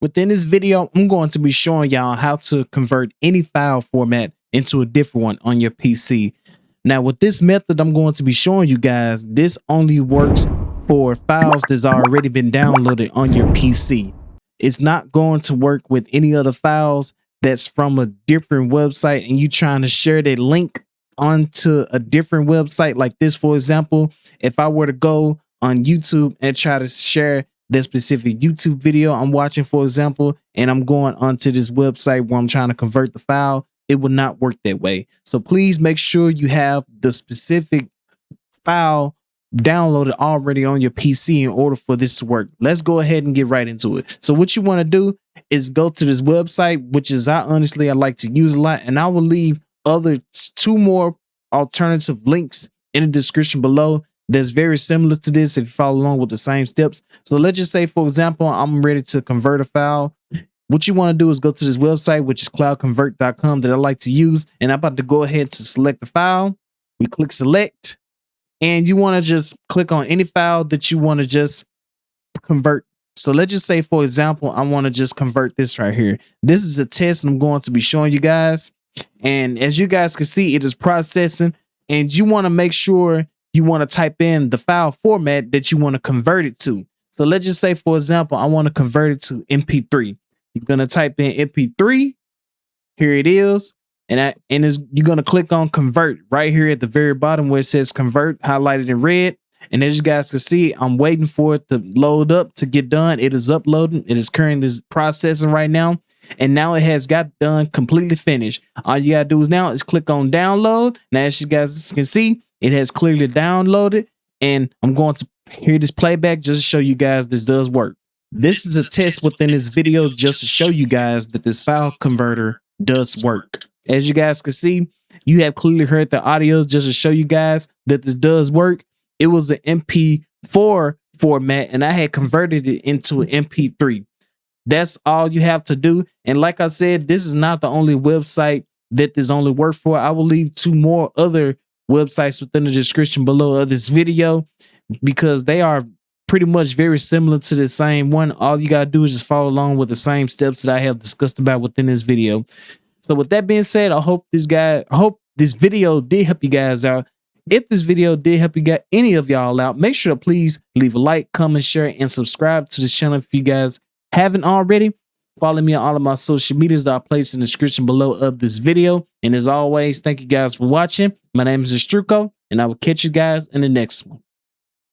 within this video, I'm going to be showing y'all how to convert any file format into a different one on your PC. Now, with this method I'm going to be showing you guys, this only works for files that's already been downloaded on your PC. It's not going to work with any other files that's from a different website and you trying to share that link onto a different website like this. For example, if I were to go on YouTube and try to share that specific YouTube video I'm watching, for example, and I'm going onto this website where I'm trying to convert the file, it will not work that way. So please make sure you have the specific file downloaded already on your PC in order for this to work. Let's go ahead and get right into it. So what you want to do is go to this website, which is I like to use a lot, and I will leave other 2 more alternative links in the description below that's very similar to this if you follow along with the same steps. So let's just say, for example, I'm ready to convert a file. What you want to do is go to this website, which is cloudconvert.com, that I like to use, and I'm about to go ahead to select the file. We click select, and you want to just click on any file that you want to just convert. So let's just say, for example, I want to just convert this right here. This is a test I'm going to be showing you guys. And as you guys can see, it is processing, and you want to make sure you want to type in the file format that you want to convert it to. So let's just say, for example, I want to convert it to MP3. You're going to type in MP3. Here it is. And you're going to click on convert right here at the very bottom where it says convert, highlighted in red. And as you guys can see, I'm waiting for it to load up to get done. It is uploading. It is currently processing right now. And now it has got done, completely finished. All you got to do is now is click on download. Now, as you guys can see, it has clearly downloaded. And I'm going to hear this playback just to show you guys this does work. This is a test within this video just to show you guys that this file converter does work. As you guys can see, you have clearly heard the audio just to show you guys that this does work. It was an MP4 format and I had converted it into an MP3. That's all you have to do. And like I said, this is not the only website that this only works for. I will leave 2 more other websites within the description below of this video because they are pretty much very similar to the same one. All you got to do is just follow along with the same steps that I have discussed about within this video. So with that being said, I hope this video did help you guys out. If this video did help you get any of y'all out, make sure to please leave a like, comment, share, and subscribe to the channel if you guys haven't already. Follow me on all of my social medias that I placed in the description below of this video. And as always, thank you guys for watching. My name is Astruko, and I will catch you guys in the next one.